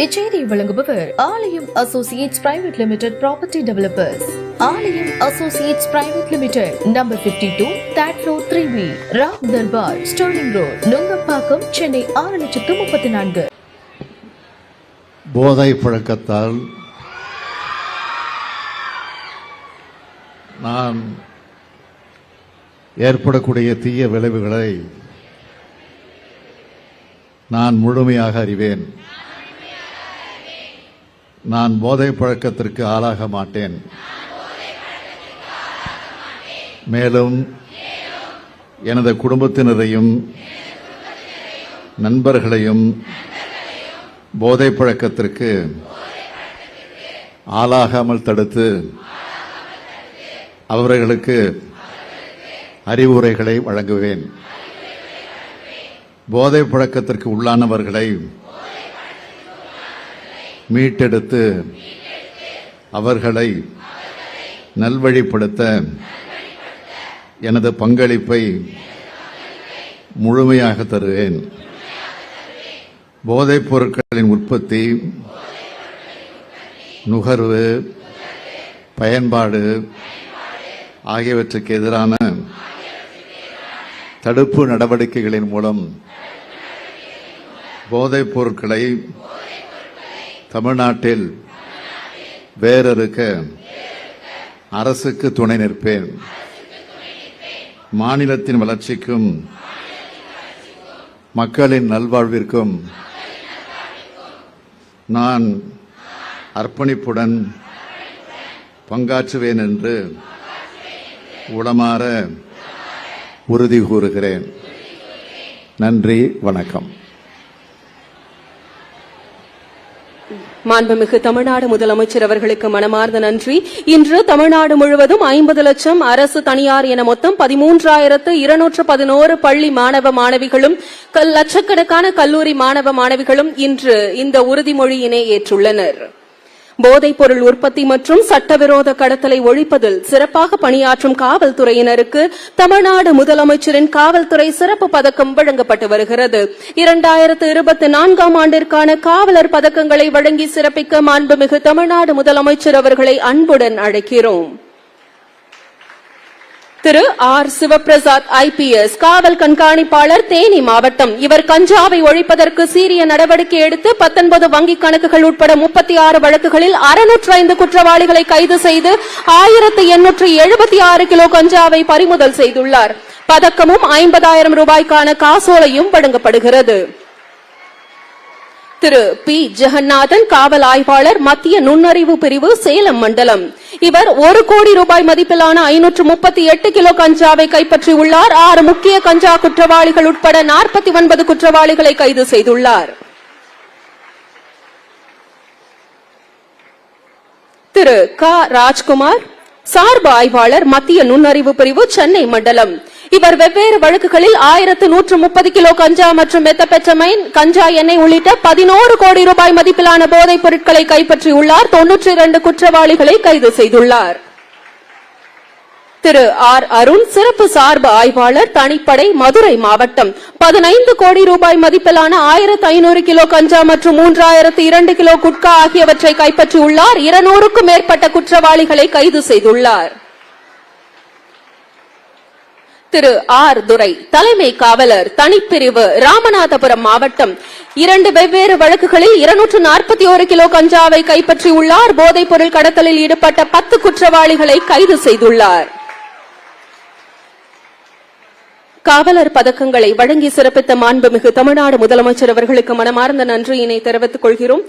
இச்செய்தியை வழங்குபவர் Aalayam Associates Private Limited property developers. Aalayam Associates Private Limited, number 52, third floor, 3B, Ram Darbar, Sterling Road, Nungambakkam, Chennai 6,34,000. போதை பழக்கத்தால் நான் ஏற்படக்கூடிய தீய விளைவுகளை நான் முழுமையாக அறிவேன். நான் போதை பழக்கத்திற்கு ஆளாக மாட்டேன். மேலும் எனது குடும்பத்தினரையும் நண்பர்களையும் போதை பழக்கத்திற்கு ஆளாகாமல் தடுத்து அவர்களுக்கு அறிவுரைகளை வழங்குவேன். போதை பழக்கத்திற்கு உள்ளானவர்களை மீட்டெடுத்து அவர்களை நல்வழிப்படுத்த எனது பங்களிப்பை முழுமையாக தருவேன். போதைப் பொருட்களின் உற்பத்தி, நுகர்வு, பயன்பாடு ஆகியவற்றுக்கு எதிரான தடுப்பு நடவடிக்கைகளின் மூலம் போதைப் பொருட்களை தமிழ்நாட்டில் வேரறுக்க அரசுக்கு துணை நிற்பேன். மாநிலத்தின் வளர்ச்சிக்கும் மக்களின் நல்வாழ்விற்கும் நான் அர்ப்பணிப்புடன் பங்காற்றுவேன் என்று உளமாற உறுதி கூறுகிறேன். நன்றி, வணக்கம். மாண்புமிகு தமிழ்நாடு முதலமைச்சர் அவர்களுக்கு மனமார்ந்த நன்றி. இன்று தமிழ்நாடு முழுவதும் 50 லட்சம் அரசு, தனியார் என மொத்தம் 13,211 பள்ளி மாணவ மாணவிகளும் லட்சக்கணக்கான கல்லூரி மாணவ மாணவிகளும் இன்று இந்த உறுதிமொழியினை ஏற்றுள்ளனர். போதைப் பொருள் உற்பத்தி மற்றும் சட்டவிரோத கடத்தலை ஒழிப்பதில் சிறப்பாக பணியாற்றும் காவல்துறையினருக்கு தமிழ்நாடு முதலமைச்சரின் காவல்துறை சிறப்பு பதக்கம் வழங்கப்பட்டு வருகிறது. 2024ஆம் ஆண்டிற்கான காவலர் பதக்கங்களை வழங்கி சிறப்பிக்க மாண்புமிகு தமிழ்நாடு முதலமைச்சர் அவர்களை அன்புடன் அழைக்கிறோம். திரு ஆர் சிவபிரசாத் ஐபிஎஸ், காவல் கண்காணிப்பாளர், தேனி மாவட்டம். இவர் கஞ்சாவை ஒழிப்பதற்கு சீரிய நடவடிக்கை எடுத்து 19 வங்கிக் கணக்குகள் உட்பட 36 வழக்குகளில் 605 குற்றவாளிகளை கைது செய்து 1876 கிலோ கஞ்சாவை பறிமுதல் செய்துள்ளார். பதக்கமும் 50,000 ரூபாய்க்கான காசோலையும் வழங்கப்படுகிறது. திரு பி ஜெகநாதன், காவல் ஆய்வாளர், மத்திய நுண்ணறிவு பிரிவு, சேலம் மண்டலம். இவர் 1 கோடி ரூபாய் மதிப்பிலான 538 கிலோ கஞ்சாவை கைப்பற்றியுள்ளார். 6 முக்கிய கஞ்சா குற்றவாளிகள் உட்பட 49 குற்றவாளிகளை கைது செய்துள்ளார். திரு க ராஜ்குமார், சார்பு ஆய்வாளர், மத்திய நுண்ணறிவு பிரிவு, சென்னை மண்டலம். இவர் வெவ்வேறு வழக்குகளில் 1130 கிலோ கஞ்சா மற்றும் மெத்தபெட்டமைன், கஞ்சா எண்ணெய் உள்ளிட்ட 11 கோடி ரூபாய் மதிப்பிலான போதைப் பொருட்களை கைப்பற்றியுள்ளார். 92 குற்றவாளிகளை கைது செய்துள்ளார். திரு ஆர் அருண், சிறப்பு சார்பு ஆய்வாளர், தனிப்படை, மதுரை மாவட்டம். 15 கோடி ரூபாய் மதிப்பிலான 1500 கிலோ கஞ்சா மற்றும் 3002 கிலோ குட்கா ஆகியவற்றை கைப்பற்றியுள்ளார். 200க்கும் மேற்பட்ட குற்றவாளிகளை கைது செய்துள்ளார். திரு ஆர் துரை, தலைமை காவலர், தனிப்பிரிவு, ராமநாதபுரம் மாவட்டம். 2 வெவ்வேறு வழக்குகளில் 241 கிலோ கஞ்சாவை கைப்பற்றியுள்ளார். போதைப் பொருள் கடத்தலில் ஈடுபட்ட 10 குற்றவாளிகளை கைது செய்துள்ளார். காவலர் பதக்கங்களை வழங்கி சிறப்பித்த மாண்புமிகு தமிழ்நாடு முதலமைச்சர் அவர்களுக்கு மனமார்ந்த நன்றியினை தெரிவித்துக் கொள்கிறோம்.